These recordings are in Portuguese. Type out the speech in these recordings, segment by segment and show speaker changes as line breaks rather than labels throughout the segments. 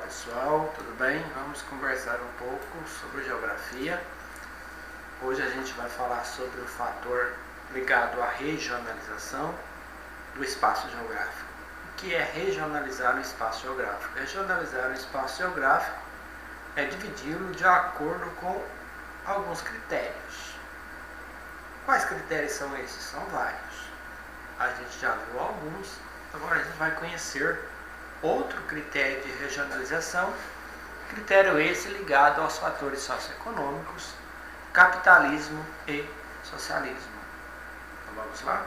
pessoal, tudo bem? Vamos conversar um pouco sobre geografia. Hoje a gente vai falar sobre o fator ligado à regionalização do espaço geográfico. O que é regionalizar o espaço geográfico? Regionalizar o espaço geográfico é dividi-lo de acordo com alguns critérios. Quais critérios são esses? São vários. A gente já viu alguns, agora a gente vai conhecer outro critério de regionalização, critério esse ligado aos fatores socioeconômicos, capitalismo e socialismo. Então vamos lá?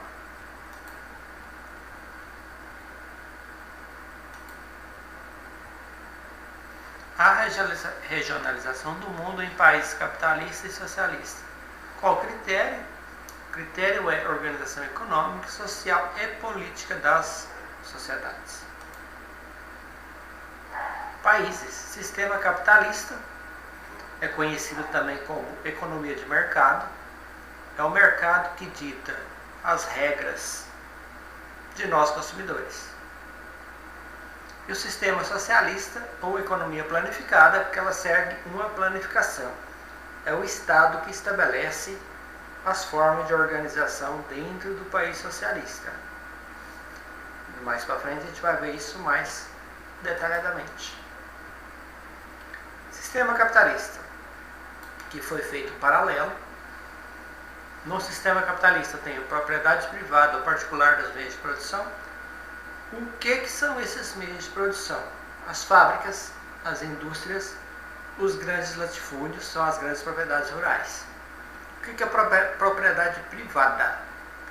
A regionalização do mundo em países capitalistas e socialistas. Qual o critério? O critério é organização econômica, social e política das sociedades. Países. Sistema capitalista é conhecido também como economia de mercado. É o mercado que dita as regras de nós consumidores. E o sistema socialista ou economia planificada, porque ela segue uma planificação. É o Estado que estabelece as formas de organização dentro do país socialista. Mais para frente a gente vai ver isso mais detalhadamente. Sistema capitalista, que foi feito paralelo. No sistema capitalista tem a propriedade privada ou particular dos meios de produção. O que são esses meios de produção? As fábricas, as indústrias, os grandes latifúndios, são as grandes propriedades rurais. O que é propriedade privada?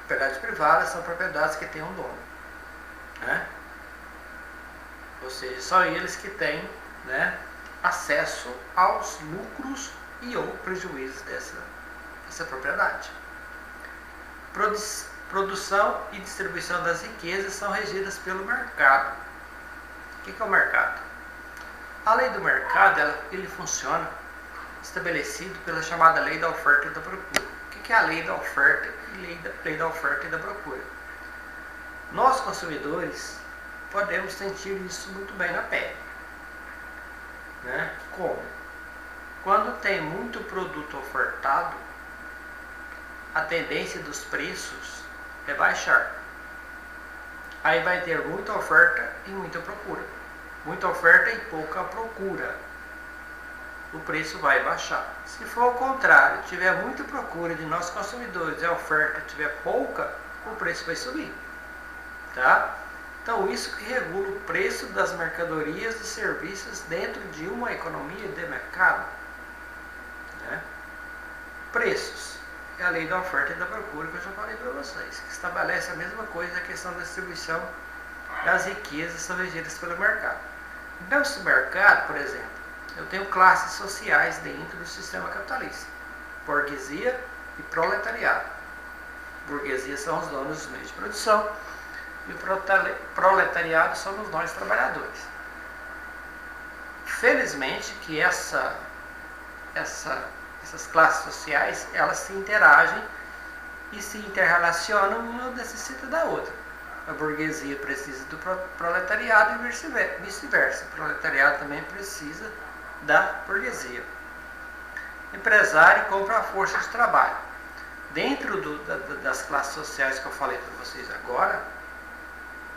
Propriedade privada são propriedades que têm um dono, né? Ou seja, só eles que têm, né, acesso aos lucros e ou prejuízos dessa propriedade. Produção e distribuição das riquezas são regidas pelo mercado. O que é o mercado? A lei do mercado, ele funciona estabelecido pela chamada lei da oferta e da procura. O que é a lei da oferta e lei da oferta e da procura? Nós, consumidores, podemos sentir isso muito bem na pele. Né? Como? Quando tem muito produto ofertado, a tendência dos preços é baixar. Aí vai ter muita oferta e muita procura. Muita oferta e pouca procura. O preço vai baixar. Se for ao contrário, tiver muita procura de nós consumidores e a oferta tiver pouca, o preço vai subir. Tá? Então, isso que regula o preço das mercadorias e serviços dentro de uma economia de mercado. Né? Preços. É a lei da oferta e da procura que eu já falei para vocês, que estabelece a mesma coisa na questão da distribuição das riquezas são regidas pelo mercado. Nesse mercado, por exemplo, eu tenho classes sociais dentro do sistema capitalista. Burguesia e proletariado. Burguesia são os donos dos meios de produção e o proletariado somos nós trabalhadores. Felizmente que essas classes sociais, elas se interagem e se interrelacionam, uma necessita da outra. A burguesia precisa do proletariado e vice-versa. O proletariado também precisa da burguesia. Empresário compra a força de trabalho. Dentro das classes sociais que eu falei para vocês agora,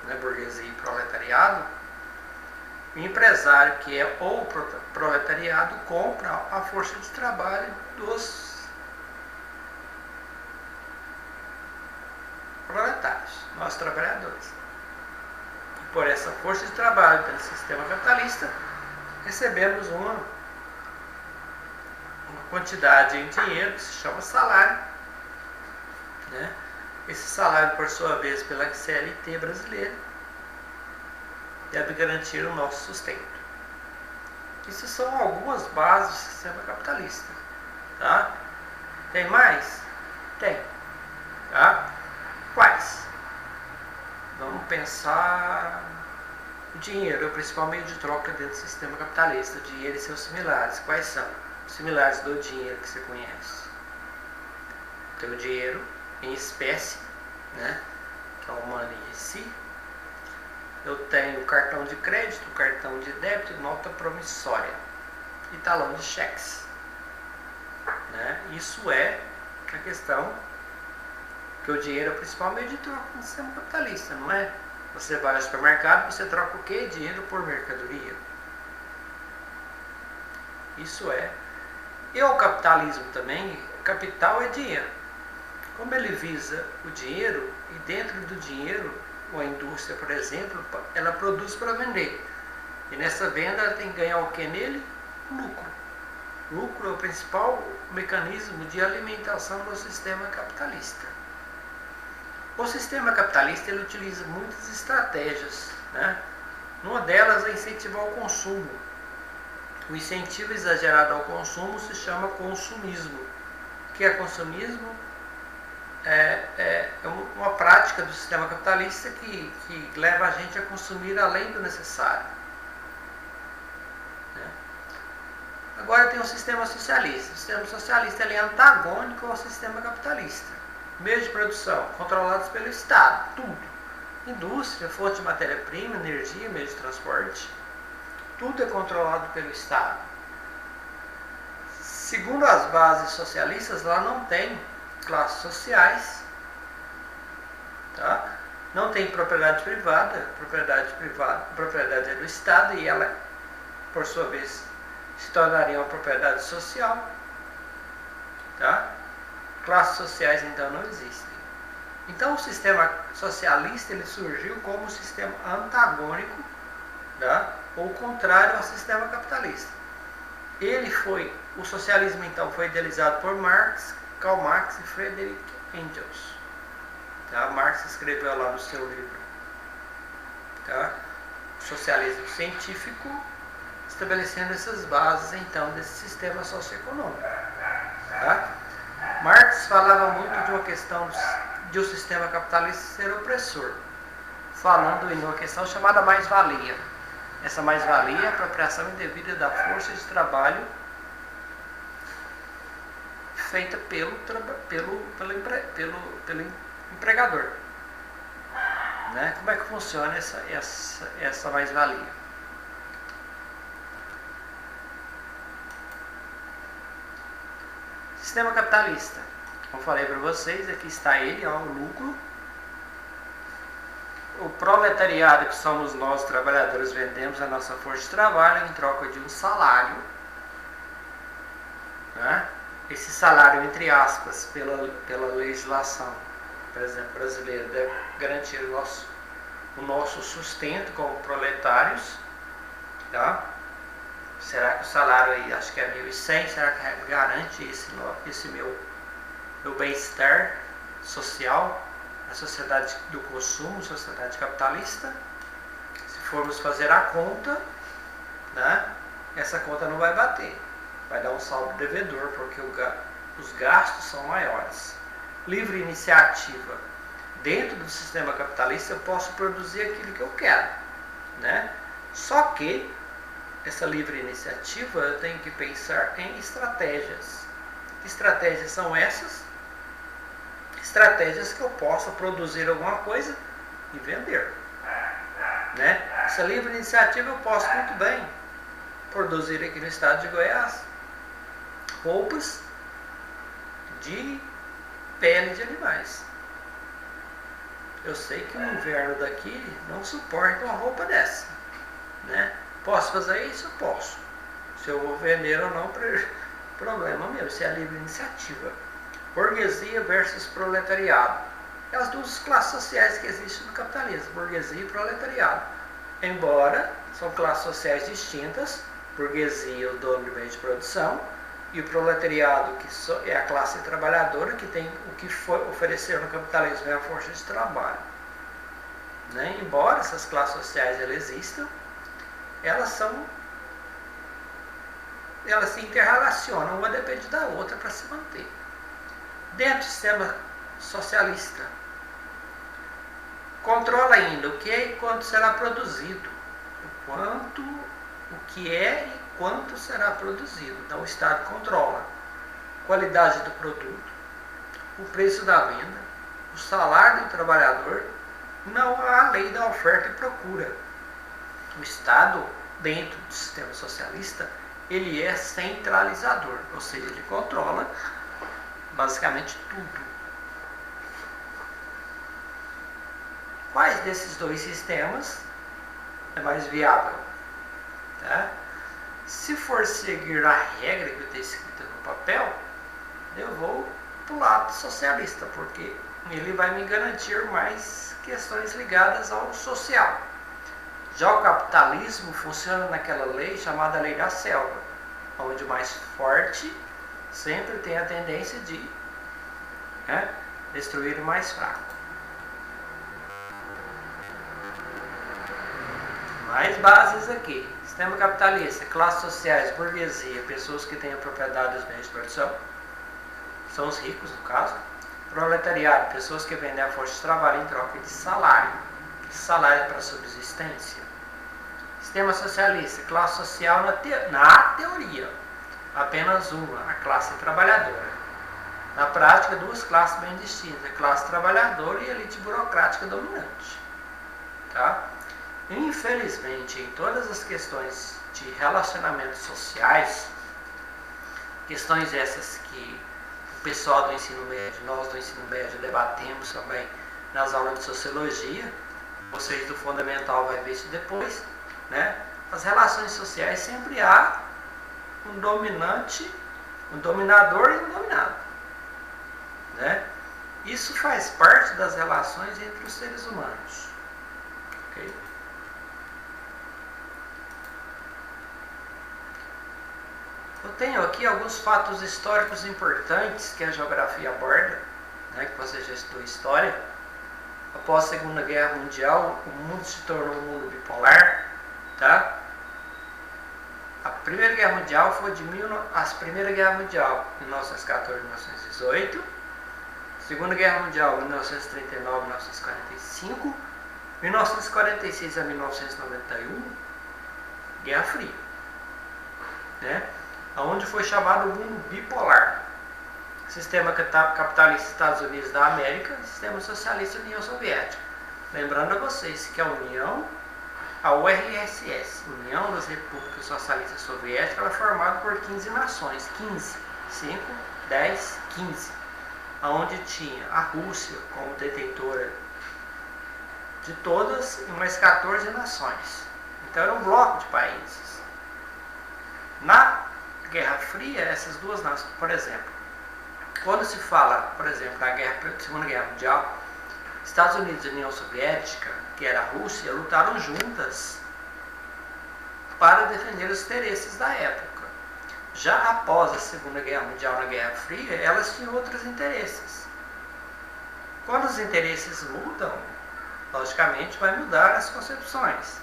né, burguesia e proletariado, o empresário, que é o proletariado, compra a força de trabalho dos proletários, nós trabalhadores. E por essa força de trabalho pelo sistema capitalista, recebemos uma quantidade em dinheiro que se chama salário, né? Esse salário, por sua vez, pela CLT brasileira, deve garantir o nosso sustento. Isso são algumas bases do sistema capitalista. Tá? Tem mais? Tem. Tá? Quais? Vamos pensar. O dinheiro é o principal meio de troca dentro do sistema capitalista. O dinheiro e seus similares. Quais são? Os similares do dinheiro que você conhece. Tem o dinheiro em espécie, né? Que é o money em si. eu tenho cartão de crédito, cartão de débito, nota promissória e talão de cheques. Né? Isso é a questão que o dinheiro é o principal meio de troca no sistema capitalista, não é? Você vai ao supermercado, você troca o quê? Dinheiro por mercadoria. Isso é. E o capitalismo também, capital é dinheiro. Como ele visa o dinheiro, e dentro do dinheiro, a indústria, por exemplo, ela produz para vender. E nessa venda ela tem que ganhar o que nele? Lucro. Lucro é o principal mecanismo de alimentação do sistema capitalista. O sistema capitalista ele utiliza muitas estratégias, né? Uma delas é incentivar o consumo. O incentivo exagerado ao consumo se chama consumismo. O que é consumismo? É uma prática do sistema capitalista que leva a gente a consumir além do necessário. Né? Agora tem o sistema socialista. O sistema socialista ele é antagônico ao sistema capitalista. Meios de produção controlados pelo Estado, tudo. Indústria, fonte de matéria-prima, energia, meio de transporte. Tudo é controlado pelo Estado. Segundo as bases socialistas, lá não tem classes sociais, tá? Não tem propriedade privada, propriedade é do Estado e ela, por sua vez, se tornaria uma propriedade social, tá? Classes sociais então não existem. Então o sistema socialista ele surgiu como um sistema antagônico, tá? Ou contrário ao sistema capitalista. O socialismo então foi idealizado por Karl Marx e Friedrich Engels. Tá? Marx escreveu lá no seu livro, tá? O socialismo científico, estabelecendo essas bases então desse sistema socioeconômico. Tá? Marx falava muito de uma questão de o sistema capitalista ser opressor, falando em uma questão chamada mais-valia. Essa mais-valia é a apropriação indevida da força de trabalho feita pelo empregador. Né? Como é que funciona essa mais-valia? Sistema capitalista. Como falei para vocês, aqui está ele, ó, o lucro. O proletariado, que somos nós, trabalhadores, vendemos a nossa força de trabalho em troca de um salário. Né? Esse salário, entre aspas, pela legislação, por exemplo, brasileira, deve garantir o nosso sustento como proletários. Tá? Será que o salário aí, acho que é 1.100, será que garante esse meu bem-estar social? A sociedade do consumo, sociedade capitalista, se formos fazer a conta, né, essa conta não vai bater, vai dar um saldo devedor, porque os gastos são maiores. Livre iniciativa. Dentro do sistema capitalista eu posso produzir aquilo que eu quero, né? Só que essa livre iniciativa eu tenho que pensar em estratégias. Que estratégias são essas? Estratégias que eu possa produzir alguma coisa e vender. Né? Essa livre iniciativa eu posso muito bem produzir aqui no estado de Goiás roupas de pele de animais. Eu sei que o inverno daqui não suporta uma roupa dessa. Né? Posso fazer isso? Eu posso. Se eu vou vender ou não, problema meu. Isso é a livre iniciativa. Burguesia versus proletariado. É as duas classes sociais que existem no capitalismo, burguesia e proletariado. Embora são classes sociais distintas, burguesia, o dono do meio de produção, e o proletariado, que é a classe trabalhadora, que tem o que oferecer no capitalismo é a força de trabalho. Né? Embora essas classes sociais existam, elas se interrelacionam, uma depende da outra para se manter. Dentro do sistema socialista, controla ainda o que é e quanto será produzido, o que é e quanto será produzido. Então o Estado controla a qualidade do produto, o preço da venda, o salário do trabalhador não há lei da oferta e procura. O Estado, dentro do sistema socialista, ele é centralizador, ou seja, ele controla basicamente tudo. Quais desses dois sistemas é mais viável? Tá? Se for seguir a regra que está escrita no papel, eu vou para o lado socialista, porque ele vai me garantir mais questões ligadas ao social. Já o capitalismo funciona naquela lei chamada lei da selva, onde o mais forte sempre tem a tendência de destruir o mais fraco. Mais bases aqui. Sistema capitalista, classes sociais, burguesia, pessoas que têm a propriedade dos meios de produção, são os ricos no caso. Proletariado, pessoas que vendem a força de trabalho em troca de salário. Salário para subsistência. Sistema socialista, classe social na teoria, apenas uma, a classe trabalhadora. Na prática, duas classes bem distintas, a classe trabalhadora e a elite burocrática dominante. Tá? Infelizmente, em todas as questões de relacionamentos sociais, questões essas que o pessoal do ensino médio, nós do ensino médio debatemos também nas aulas de sociologia, vocês do fundamental vão ver isso depois, né? As relações sociais sempre há um dominante, um dominador e um dominado, né? Isso faz parte das relações entre os seres humanos. Okay? Eu tenho aqui alguns fatos históricos importantes que a geografia aborda, né, que você já estudou história. Após a Segunda Guerra Mundial, o mundo se tornou um mundo bipolar. Tá? A Primeira Guerra Mundial foi a Primeira Guerra Mundial, 1914 1918. Segunda Guerra Mundial, 1939 1945. 1946 a 1991, Guerra Fria. Né? Onde foi chamado o mundo bipolar. Sistema capitalista Estados Unidos da América e sistema socialista União Soviética. Lembrando a vocês que a URSS, União das Repúblicas Socialistas Soviéticas, ela é formada por 15 nações, 15, 5, 10, 15, onde tinha a Rússia como detentora de todas e mais 14 nações. Então era um bloco de países. Na Guerra Fria, essas duas nações, por exemplo, quando se fala, por exemplo, da Segunda Guerra Mundial, Estados Unidos e União Soviética, que era a Rússia, lutaram juntas para defender os interesses da época. Já após a Segunda Guerra Mundial, na Guerra Fria, elas tinham outros interesses. Quando os interesses mudam, logicamente vai mudar as concepções.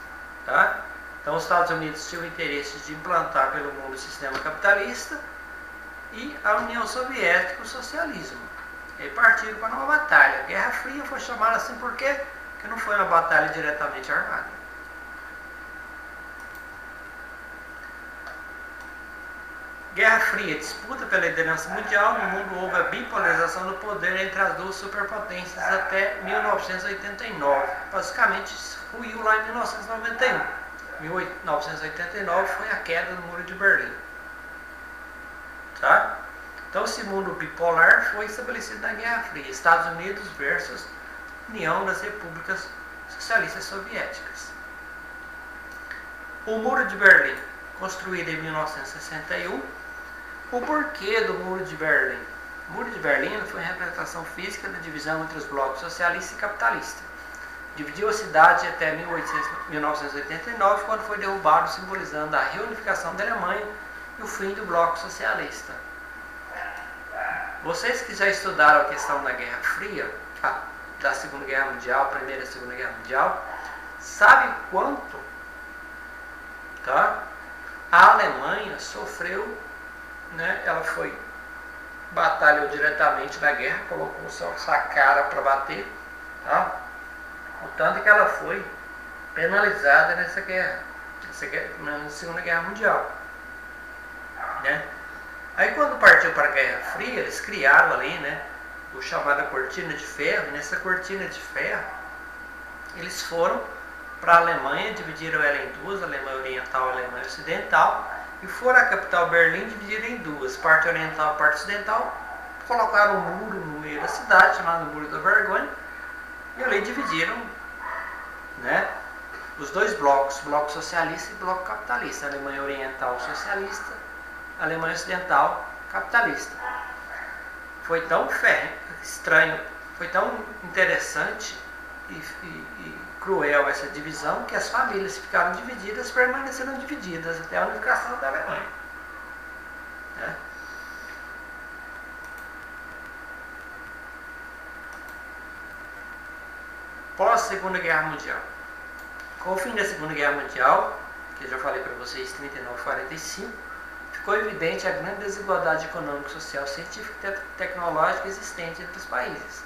Tá? Então, os Estados Unidos tinham o interesse de implantar pelo mundo o sistema capitalista e a União Soviética o socialismo. E partiram para uma batalha. A Guerra Fria foi chamada assim por quê? Porque não foi uma batalha diretamente armada. Guerra Fria, disputa pela liderança mundial. No mundo houve a bipolarização do poder entre as duas superpotências até 1989. Basicamente, ruiu lá em 1991. 1989 foi a queda do Muro de Berlim. Tá? Então, esse mundo bipolar foi estabelecido na Guerra Fria. Estados Unidos versus União das Repúblicas Socialistas Soviéticas. O Muro de Berlim, construído em 1961. O porquê do Muro de Berlim? O Muro de Berlim foi a representação física da divisão entre os blocos socialista e capitalista. Dividiu a cidade até 1989, quando foi derrubado, simbolizando a reunificação da Alemanha e o fim do bloco socialista. Vocês que já estudaram a questão da Guerra Fria, da Segunda Guerra Mundial, Primeira e Segunda Guerra Mundial, sabem quanto, tá, a Alemanha sofreu, né, ela batalhou diretamente na guerra, colocou sua cara para bater, tá? O tanto que ela foi penalizada nessa guerra, na Segunda Guerra Mundial. Né? Aí quando partiu para a Guerra Fria, eles criaram ali, né, o chamada cortina de ferro, e nessa cortina de ferro, eles foram para a Alemanha, dividiram ela em duas, a Alemanha Oriental e a Alemanha Ocidental, e foram à capital Berlim, dividiram em duas, parte oriental e parte ocidental, colocaram um muro no meio da cidade, chamado Muro da Vergonha, e ali dividiram, né, os dois blocos, bloco socialista e bloco capitalista, a Alemanha Oriental socialista, a Alemanha Ocidental capitalista. Foi tão estranho, foi tão interessante e cruel essa divisão que as famílias ficaram divididas, permaneceram divididas até a unificação da Alemanha. Né? Pós-Segunda Guerra Mundial. Com o fim da Segunda Guerra Mundial, que eu já falei para vocês, 39 e 45, ficou evidente a grande desigualdade econômica, social, científica e tecnológica existente entre os países.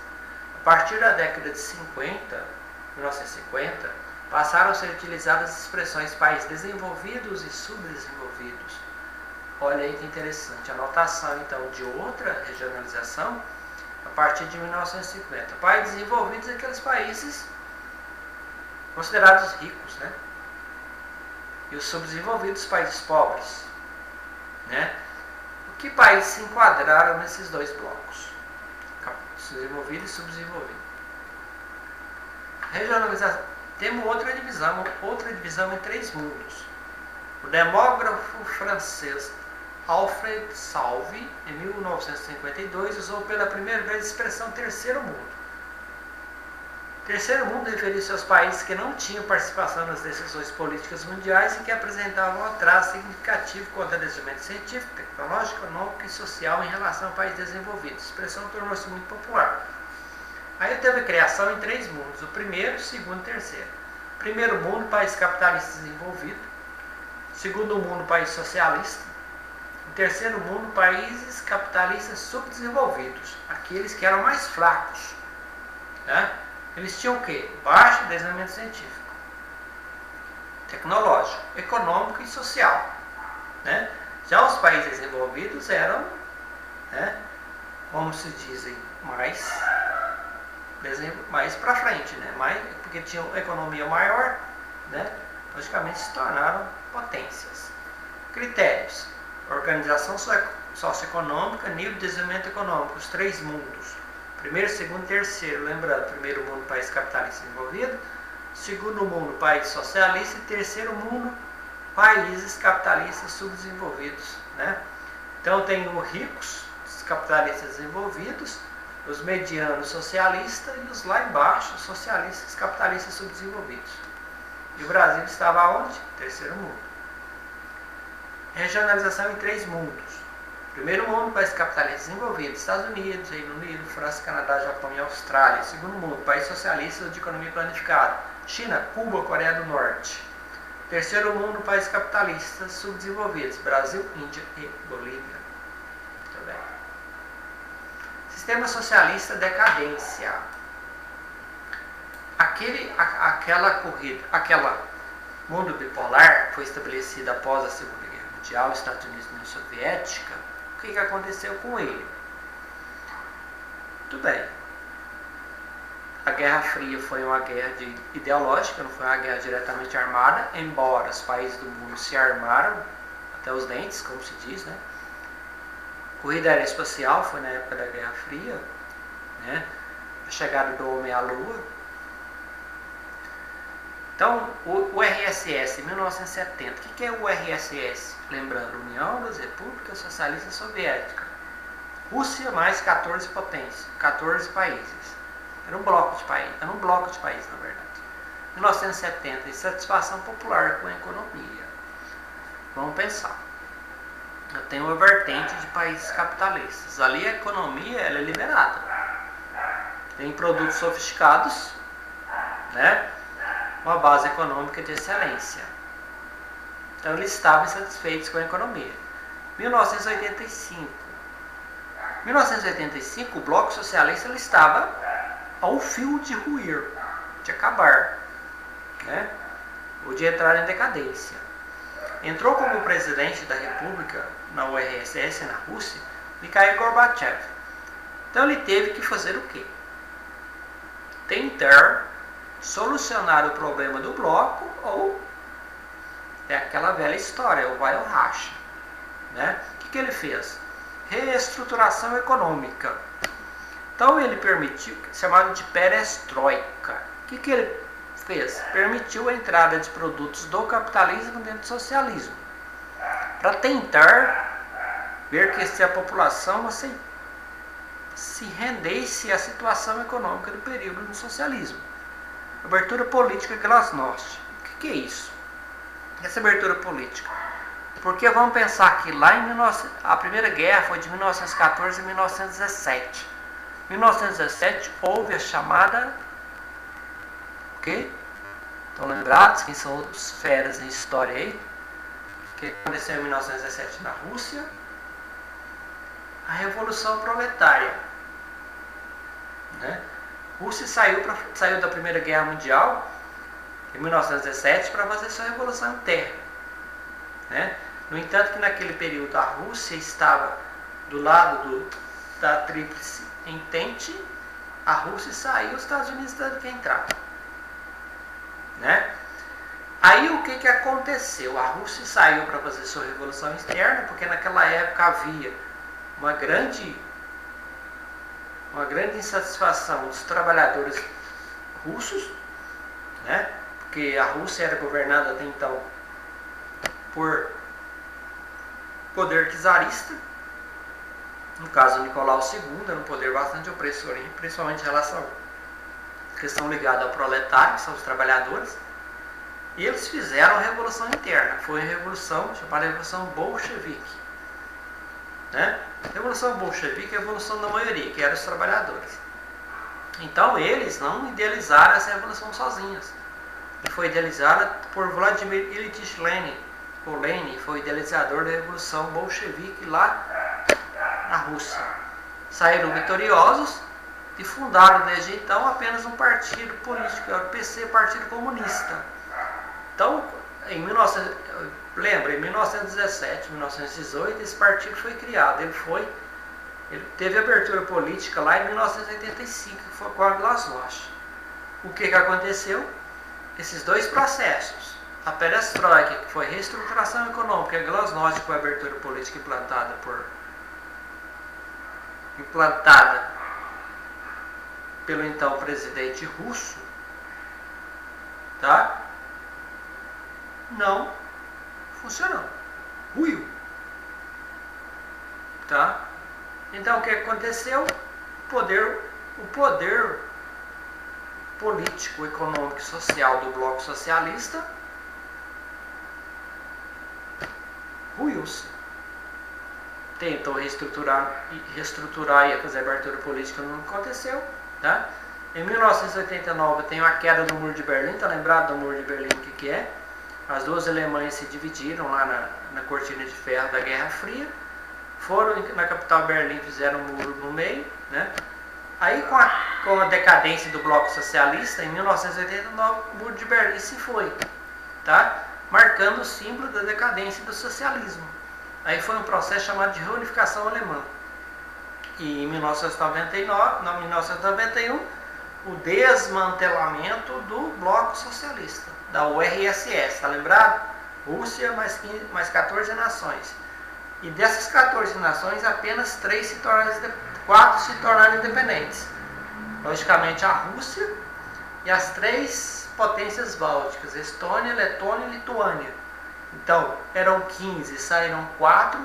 A partir da década de 1950, passaram a ser utilizadas as expressões países desenvolvidos e subdesenvolvidos. Olha aí que interessante, a notação então de outra regionalização a partir de 1950. Países desenvolvidos são aqueles países considerados ricos, né? E os subdesenvolvidos, países pobres, né? Que países se enquadraram nesses dois blocos? Desenvolvido e subdesenvolvido. Regionalização. Temos outra divisão em três mundos. O demógrafo francês Alfred Salvi, em 1952, usou pela primeira vez a expressão terceiro mundo. Terceiro mundo referia-se aos países que não tinham participação nas decisões políticas mundiais e que apresentavam um atraso significativo quanto a desenvolvimento científico, tecnológico, econômico e social em relação a países desenvolvidos. A expressão tornou-se muito popular. Aí teve a criação em três mundos, o primeiro, o segundo e o terceiro. Primeiro mundo, país capitalista desenvolvido. Segundo mundo, país socialista. O terceiro mundo, países capitalistas subdesenvolvidos, aqueles que eram mais fracos. Né? Eles tinham o quê? Baixo desenvolvimento científico, tecnológico, econômico e social. Né? Já os países desenvolvidos eram, né, como se dizem, mais para frente, né? Porque tinham economia maior, né? Logicamente se tornaram potências. Critérios: organização socioeconômica, nível de desenvolvimento econômico, os três mundos. Primeiro, segundo e terceiro, lembrando, primeiro mundo, país capitalista desenvolvido, segundo mundo, país socialista e terceiro mundo, países capitalistas subdesenvolvidos. Né? Então tem os ricos, os capitalistas desenvolvidos, os medianos socialistas e os lá embaixo, socialistas capitalistas subdesenvolvidos. E o Brasil estava onde? Terceiro mundo. Regionalização em três mundos. Primeiro mundo, país capitalista desenvolvido, Estados Unidos, Reino Unido, França, Canadá, Japão e Austrália. Segundo mundo, país socialista de economia planificada, China, Cuba, Coreia do Norte. Terceiro mundo, país capitalista subdesenvolvidos, Brasil, Índia e Bolívia. Muito bem. Sistema socialista decadência. Aquela mundo bipolar foi estabelecida após a Segunda Guerra Mundial, Estados Unidos e União Soviética. O que aconteceu com ele? Muito bem. A Guerra Fria foi uma guerra ideológica, não foi uma guerra diretamente armada, embora os países do mundo se armaram até os dentes, como se diz, né? Corrida aeroespacial foi na época da Guerra Fria, né? A chegada do homem à Lua. Então, o RSS, em 1970, o que é o RSS? Lembrando, União das Repúblicas Socialistas Soviéticas. Rússia mais 14 potências, 14 países. Era um bloco de países, na verdade. 1970, insatisfação popular com a economia. Vamos pensar. Eu tenho uma vertente de países capitalistas. Ali a economia ela é liberada. Tem produtos sofisticados, né? Uma base econômica de excelência. Então eles estavam insatisfeitos com a economia. 1985, o Bloco Socialista ele estava ao fio de ruir, de acabar, né? Ou de entrar em decadência. Entrou como presidente da República na URSS, na Rússia, Mikhail Gorbachev. Então ele teve que fazer o quê? Tentar solucionar o problema do bloco ou é aquela velha história, ou vai ou racha. Né? O que ele fez? Reestruturação econômica. Então ele permitiu, chamado de perestroika. O que ele fez? Permitiu a entrada de produtos do capitalismo dentro do socialismo, para tentar ver que se a população se rendesse à situação econômica do período do socialismo. Abertura política glasnost. O que é isso? Essa abertura política. Porque vamos pensar que lá em a Primeira Guerra foi de 1914 a 1917. Em 1917 houve a chamada... Ok? Estão lembrados? Quem são os feras em história aí? O que aconteceu em 1917 na Rússia? A Revolução Proletária. Né? A Rússia saiu da Primeira Guerra Mundial em 1917 para fazer sua revolução interna. Né? No entanto, que naquele período a Rússia estava do lado da Tríplice Entente, a Rússia saiu, os Estados Unidos teve que entrar. Né? Aí o que aconteceu? A Rússia saiu para fazer sua revolução externa, porque naquela época havia uma grande insatisfação dos trabalhadores russos, né? Porque a Rússia era governada até então por poder czarista, no caso Nicolau II, era um poder bastante opressor, principalmente em relação à questão ligada ao proletário, que são os trabalhadores, e eles fizeram a revolução interna, foi a revolução chamada Revolução Bolchevique. Né? Revolução Bolchevique é a revolução da maioria, que eram os trabalhadores. Então eles não idealizaram essa revolução sozinhos. E foi idealizada por Vladimir Ilyich Lenin. O Lenin foi o idealizador da Revolução Bolchevique lá na Rússia. Saíram vitoriosos e fundaram desde então apenas um partido político, o PC, Partido Comunista. Então, em 1917, 1918, esse partido foi criado. Ele teve abertura política lá em 1985, que foi com a glasnost. O que aconteceu? Esses dois processos, a perestroika, que foi reestruturação econômica, e a glasnost, que foi a abertura política implantada pelo então presidente russo, tá? Não funcionou. Ruiu. Tá? Então o que aconteceu? O poder político, econômico e social do bloco socialista ruiu-se. Tentou reestruturar e fazer abertura política, não aconteceu. Tá? Em 1989 tem a queda do Muro de Berlim. Tá lembrado do Muro de Berlim? O que é? As duas Alemanhas se dividiram lá na cortina de ferro da Guerra Fria. Foram na capital Berlim, fizeram um muro no meio. Né? Aí com a decadência do bloco socialista, em 1989, o Muro de Berlim se foi. Tá? Marcando o símbolo da decadência do socialismo. Aí foi um processo chamado de reunificação alemã. E em 1991, o desmantelamento do bloco socialista, da URSS, tá lembrado? Rússia mais 14 nações. E dessas 14 nações, apenas 4 se tornaram independentes. Logicamente a Rússia e as 3 potências bálticas, Estônia, Letônia e Lituânia. Então, eram 15, saíram 4,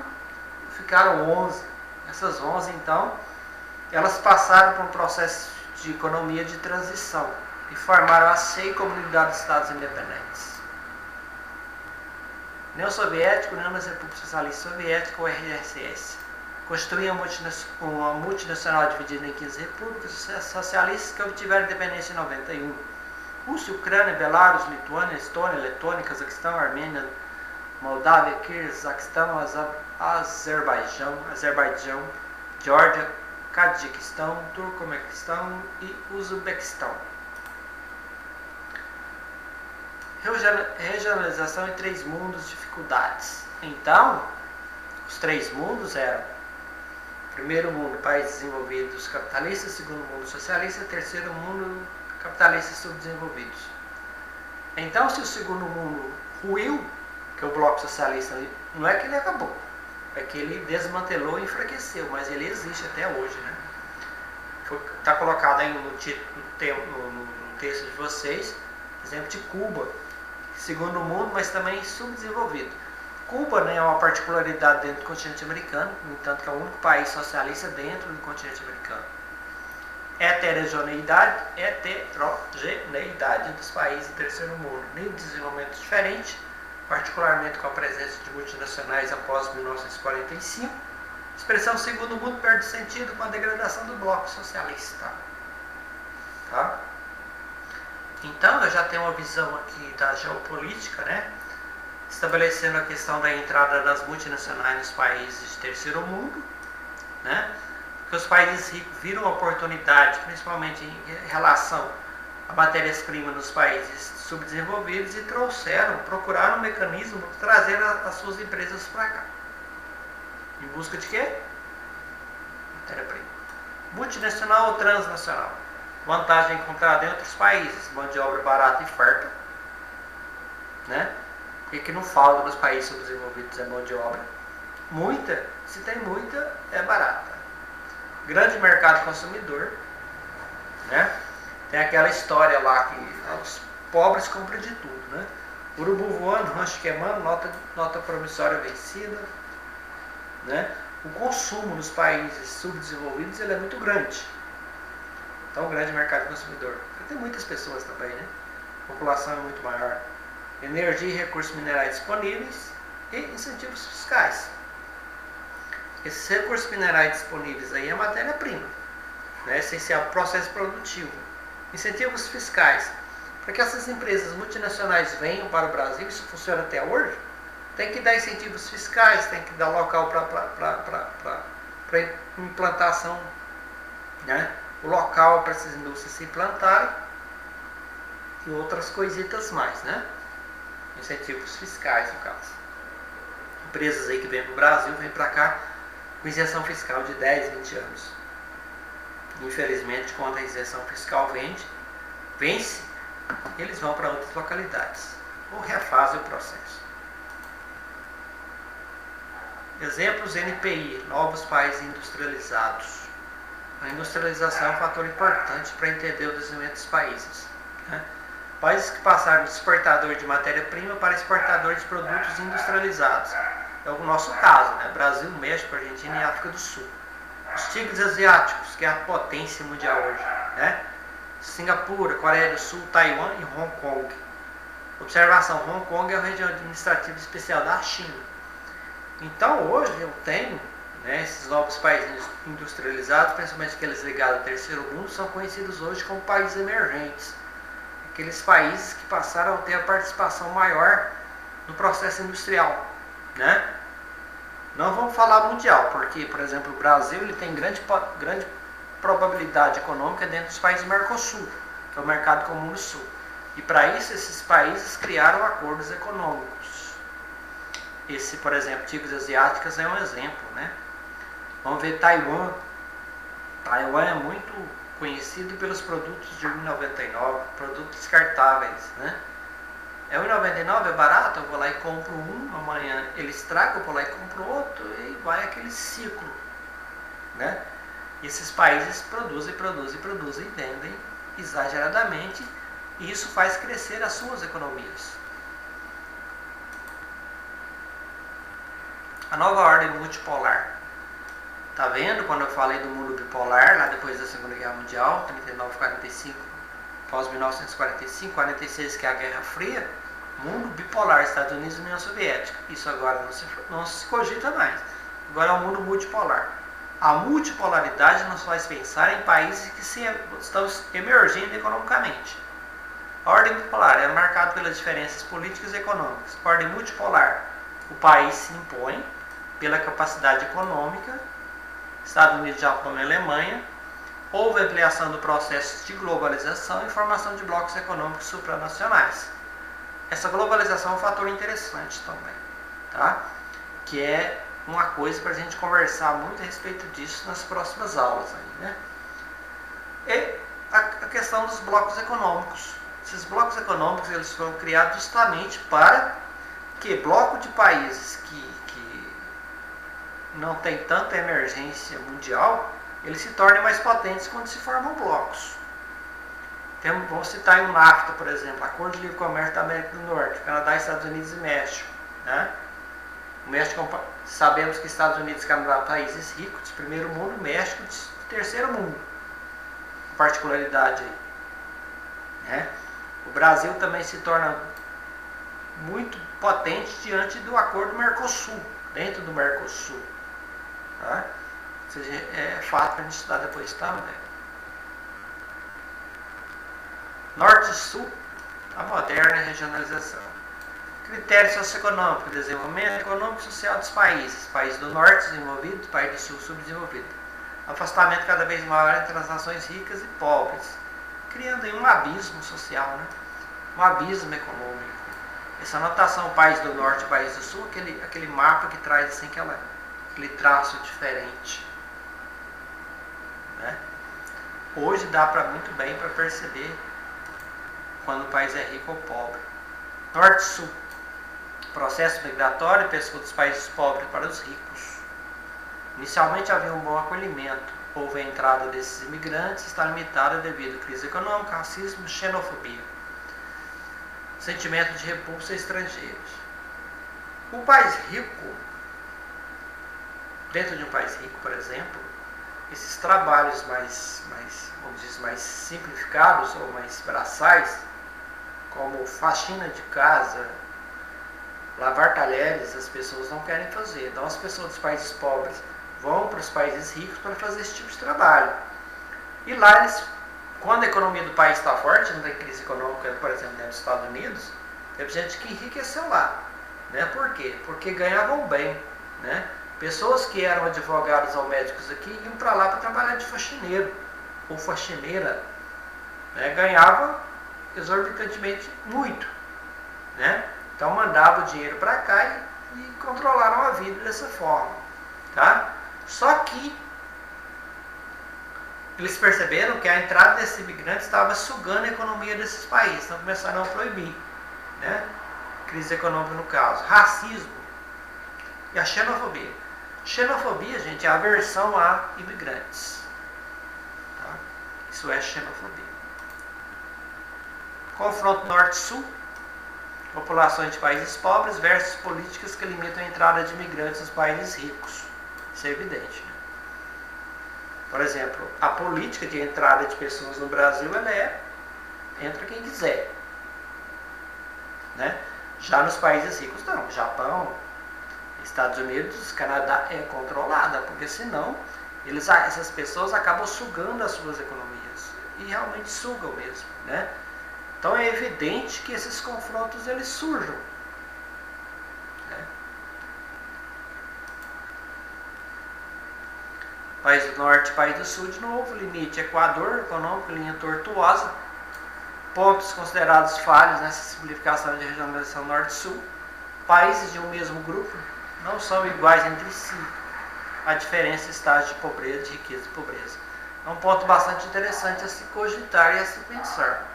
ficaram 11. Essas 11, então, elas passaram por um processo de economia de transição e formaram a CEI, Comunidade de Estados Independentes. União Soviética, União das Repúblicas Socialistas Soviéticas, ou RSS. Constituíam uma multinacional dividida em 15 repúblicas socialistas que obtiveram independência em 91. Rússia, Ucrânia, Belarus, Lituânia, Estônia, Letônia, Cazaquistão, Armênia, Moldávia, Quirguistão, Azerbaijão, Geórgia, Cazaquistão, Turcomenistão e Uzbequistão. Regionalização em 3 mundos, dificuldades. Então, os 3 mundos eram: primeiro mundo, países desenvolvidos capitalistas; segundo mundo, socialista; terceiro mundo, capitalistas subdesenvolvidos. Então, se o segundo mundo ruiu, que o bloco socialista, não é que ele acabou, é que ele desmantelou e enfraqueceu, mas ele existe até hoje, né? Está colocado aí no texto de vocês, exemplo de Cuba, segundo mundo, mas também subdesenvolvido. Cuba, né, é uma particularidade dentro do continente americano, no entanto que é o único país socialista dentro do continente americano. Heterogeneidade dos países do terceiro mundo, nível de desenvolvimento diferente, particularmente com a presença de multinacionais após 1945. Expressão segundo mundo perde sentido com a degradação do bloco socialista. Tá? Então, eu já tenho uma visão aqui da geopolítica, né? Estabelecendo a questão da entrada das multinacionais nos países de terceiro mundo, né? Que os países ricos viram oportunidade, principalmente em relação a matérias-primas nos países subdesenvolvidos e procuraram um mecanismo de trazer as suas empresas para cá. Em busca de quê? Matéria-prima. Multinacional ou transnacional? Vantagem encontrada em outros países, mão de obra barata e farta, né? O que não falta nos países subdesenvolvidos é mão de obra. Muita, se tem muita, é barata. Grande mercado consumidor, né? Tem aquela história lá que os pobres compram de tudo, né? Urubu voando, rancho queimando, nota promissória vencida, né? O consumo nos países subdesenvolvidos ele é muito grande. Então, um grande mercado consumidor. Porque tem muitas pessoas também, né? A população é muito maior. Energia e recursos minerais disponíveis e incentivos fiscais. Esses recursos minerais disponíveis aí é matéria-prima, né? Essencial para o processo produtivo. Incentivos fiscais. Para que essas empresas multinacionais venham para o Brasil, isso funciona até hoje, tem que dar incentivos fiscais, tem que dar local para implantação, né? O local para essas indústrias se implantarem e outras coisitas mais, né? Incentivos fiscais, no caso. Empresas aí que vêm para o Brasil, vêm para cá com isenção fiscal de 10, 20 anos. Infelizmente, quando a isenção fiscal vence, eles vão para outras localidades ou refazem o processo. Exemplos NPI, novos países industrializados. A industrialização é um fator importante para entender o desenvolvimento dos países, né? Países que passaram de exportador de matéria-prima para exportador de produtos industrializados. É o nosso caso, né? Brasil, México, Argentina e África do Sul. Os tigres asiáticos, que é a potência mundial hoje, né? Singapura, Coreia do Sul, Taiwan e Hong Kong. Observação, Hong Kong é a região administrativa especial da China. Então, hoje eu tenho, né, esses novos países industrializados, principalmente aqueles ligados ao terceiro mundo, são conhecidos hoje como países emergentes. Aqueles países que passaram a ter a participação maior no processo industrial, né? Não vamos falar mundial, porque, por exemplo, o Brasil ele tem grande probabilidade econômica dentro dos países do Mercosul, que é o mercado comum do Sul. E para isso, esses países criaram acordos econômicos. Esse, por exemplo, tigres asiáticas é um exemplo, né? Vamos ver Taiwan. Taiwan é muito conhecido pelos produtos de R$1,99, produtos descartáveis, né? É R$1,99, é barato, eu vou lá e compro um, amanhã ele estraga, eu vou lá e compro outro, e vai aquele ciclo, né? E esses países produzem e vendem exageradamente, e isso faz crescer as suas economias. A nova ordem multipolar. Tá vendo quando eu falei do mundo bipolar, lá depois da Segunda Guerra Mundial, 39, 45, pós 1945, 46, que é a Guerra Fria, mundo bipolar, Estados Unidos e União Soviética. Isso agora não se cogita mais. Agora é um mundo multipolar. A multipolaridade nos faz pensar em países que estão emergindo economicamente. A ordem bipolar é marcada pelas diferenças políticas e econômicas. A ordem multipolar, o país se impõe pela capacidade econômica, Estados Unidos, Japão e Alemanha. Houve ampliação do processo de globalização e formação de blocos econômicos supranacionais. Essa globalização é um fator interessante também, tá? Que é uma coisa para a gente conversar muito a respeito disso nas próximas aulas aí, né? E a questão dos blocos econômicos. Esses blocos econômicos eles foram criados justamente para que bloco de países que não tem tanta emergência mundial, eles se tornem mais potentes quando se formam blocos. Vamos citar aí o NAFTA, por exemplo, Acordo de Livre Comércio da América do Norte, Canadá, Estados Unidos e México. Né? O México, sabemos que Estados Unidos e Canadá são países ricos, de primeiro mundo, México de terceiro mundo. Particularidade aí. Né? O Brasil também se torna muito potente diante do Acordo Mercosul, dentro do Mercosul. Tá? Ou seja, é fato para a gente estudar depois, tá? Norte e Sul, a moderna regionalização. Critérios socioeconômicos, desenvolvimento econômico e social dos países. Países do Norte desenvolvidos, países do Sul subdesenvolvidos. Afastamento cada vez maior entre as nações ricas e pobres, criando aí um abismo social, né? Um abismo econômico. Essa anotação país do Norte e país do Sul, aquele mapa que traz assim, aquele traço diferente. Né? Hoje dá muito bem para perceber quando o país é rico ou pobre. Norte e Sul. Processo migratório e pessoas dos países pobres para os ricos. Inicialmente havia um bom acolhimento. Houve a entrada desses imigrantes, está limitada devido à crise econômica, racismo e xenofobia. Sentimento de repulsa a estrangeiros. O país rico, dentro de um país rico, por exemplo, esses trabalhos vamos dizer, mais simplificados ou mais braçais, como faxina de casa, lavar talheres, as pessoas não querem fazer. Então as pessoas dos países pobres vão para os países ricos para fazer esse tipo de trabalho. E lá eles, quando a economia do país está forte, não tem crise econômica, por exemplo, dentro dos Estados Unidos, teve gente que enriqueceu lá. Né? Por quê? Porque ganhavam bem. Né? Pessoas que eram advogados ou médicos aqui iam para lá para trabalhar de faxineiro ou faxineira. Né? Ganhavam exorbitantemente muito. Né? Então mandavam o dinheiro para cá e controlaram a vida dessa forma. Tá? Só que eles perceberam que a entrada desses imigrantes estava sugando a economia desses países, então começaram a proibir. Né? Crise econômica no caso. Racismo e a xenofobia. Xenofobia, gente, é a aversão a imigrantes. Tá? Isso é xenofobia. Confronto Norte-Sul. Populações de países pobres versus políticas que limitam a entrada de imigrantes nos países ricos. Isso é evidente. Né? Por exemplo, a política de entrada de pessoas no Brasil, entra quem quiser. Né? Já nos países ricos, não. Japão, Estados Unidos, Canadá é controlada, porque senão essas pessoas acabam sugando as suas economias. E realmente sugam mesmo. Né? Então é evidente que esses confrontos eles surjam. Né? País do Norte, País do Sul, de novo, limite Equador, econômico, linha tortuosa, pontos considerados falhos nessa simplificação de regionalização Norte-Sul. Países de um mesmo grupo não são iguais entre si. A diferença está de pobreza, de riqueza e pobreza. É um ponto bastante interessante a se cogitar e a se pensar.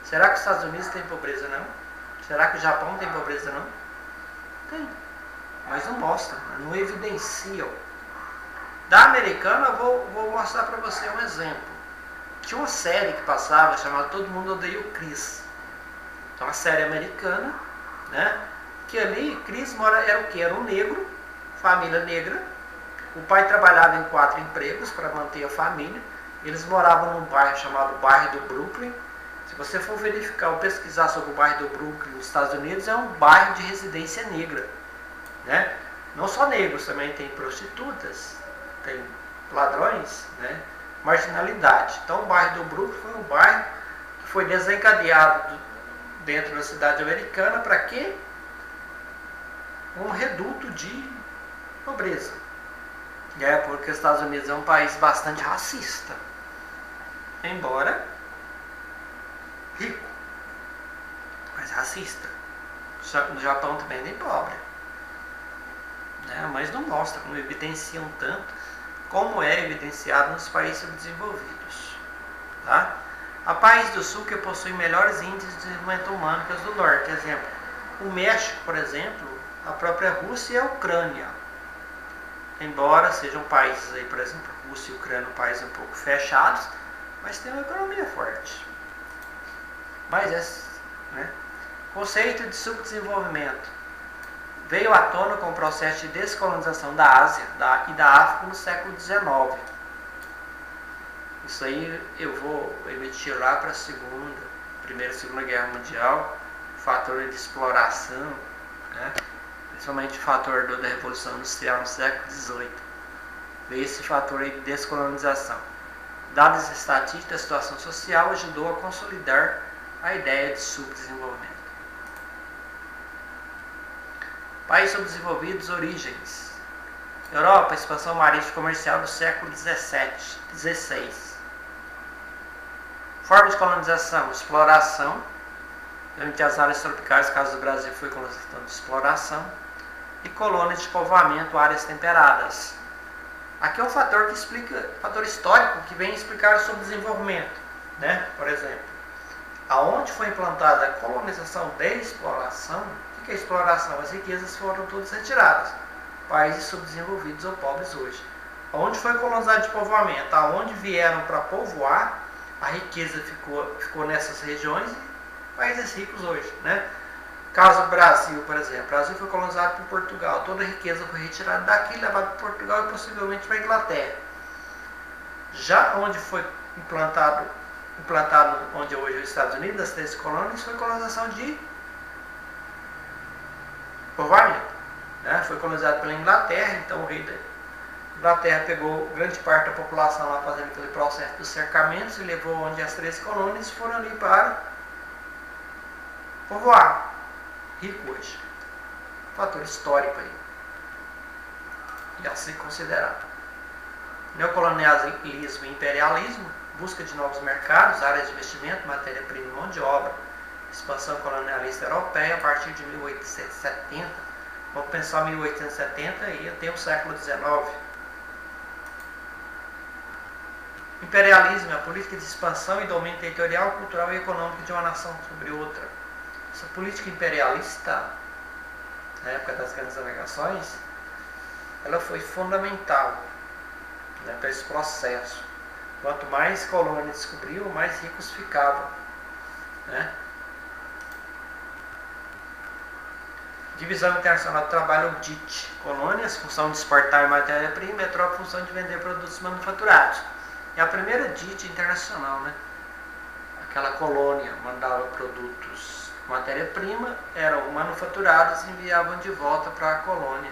Será que os Estados Unidos têm pobreza, não? Será que o Japão tem pobreza, não? Tem. Mas não mostram, não evidenciam. Da americana, eu vou mostrar para você um exemplo. Tinha uma série que passava, chamada Todo Mundo Odeia o Chris. Então, uma série americana, né? Que ali, Chris era o quê? Era um negro, família negra. O pai trabalhava em 4 empregos para manter a família. Eles moravam num bairro chamado bairro do Brooklyn. Se você for verificar ou pesquisar sobre o bairro do Brooklyn nos Estados Unidos, é um bairro de residência negra. Né? Não só negros, também tem prostitutas, tem ladrões, né? Marginalidade. Então o bairro do Brooklyn foi um bairro que foi desencadeado dentro da cidade americana para quê? Um reduto de pobreza. Porque os Estados Unidos é um país bastante racista. Embora rico, mas racista. No Japão também nem pobre. Né? Mas não mostram, não evidenciam tanto como é evidenciado nos países subdesenvolvidos. Tá? Há países do sul que possuem melhores índices de desenvolvimento humano que os do norte. Exemplo, o México, por exemplo, a própria Rússia e a Ucrânia. Embora sejam países aí, por exemplo, Rússia e Ucrânia, países um pouco fechados, mas tem uma economia forte. Mas né? Conceito de subdesenvolvimento veio à tona com o processo de descolonização da Ásia e da África no século XIX. Isso aí eu vou emitir lá para a Primeira e Segunda Guerra Mundial, o fator de exploração, né? Principalmente o fator da Revolução Industrial no século XVIII. Veio esse fator aí de descolonização. Dadas as estatísticas da situação social, ajudou a consolidar a ideia de subdesenvolvimento. Países subdesenvolvidos, origens. Europa, expansão marítima comercial do século XVI. Forma de colonização, exploração. Durante as áreas tropicais, no caso do Brasil, foi colonização de exploração. E colônias de povoamento, áreas temperadas. Aqui é um fator que explica, fator histórico, que vem explicar sobre o desenvolvimento, né? Por exemplo, aonde foi implantada a colonização de exploração, o que é exploração? As riquezas foram todas retiradas. Países subdesenvolvidos ou pobres hoje. Onde foi colonizado de povoamento? Aonde vieram para povoar, a riqueza ficou nessas regiões e países ricos hoje, né? Caso Brasil, por exemplo. O Brasil foi colonizado por Portugal. Toda a riqueza foi retirada daqui, levada para Portugal e possivelmente para a Inglaterra. Já onde foi implantado onde é hoje os Estados Unidos, as 13 colônias, foi colonização de povoamento, né? Foi colonizado pela Inglaterra, então o rei da Inglaterra pegou grande parte da população lá fazendo aquele processo dos cercamentos e levou onde as 13 colônias foram ali para povoar. Rico hoje. Fator histórico aí. E a ser considerado. Neocolonialismo e imperialismo, busca de novos mercados, áreas de investimento, matéria-prima e mão de obra. Expansão colonialista europeia a partir de 1870. Vamos pensar 1870 e até o século XIX. Imperialismo é a política de expansão e domínio territorial, cultural e econômico de uma nação sobre outra. Essa política imperialista, na época das grandes navegações, ela foi fundamental, né, para esse processo. Quanto mais colônias descobriam, mais ricos ficavam, né? Divisão Internacional do Trabalho, ou DIT. Colônias, função de exportar matéria-prima, metrópole, função de vender produtos manufaturados. É a primeira DIT internacional, né? Aquela colônia mandava produtos, matéria-prima, eram manufaturados e enviavam de volta para a colônia,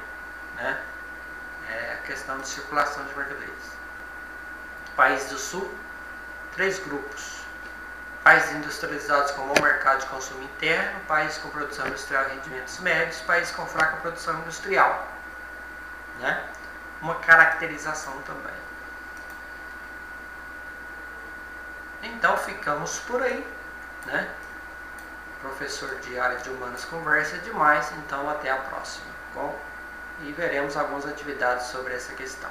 né? É a questão de circulação de mercadorias. Países do Sul, 3 grupos. Países industrializados com bom mercado de consumo interno, países com produção industrial e rendimentos médios, países com fraca produção industrial, né? Uma caracterização também. Então ficamos por aí, né? Professor de área de humanas conversa demais, então até a próxima. Bom, e veremos algumas atividades sobre essa questão.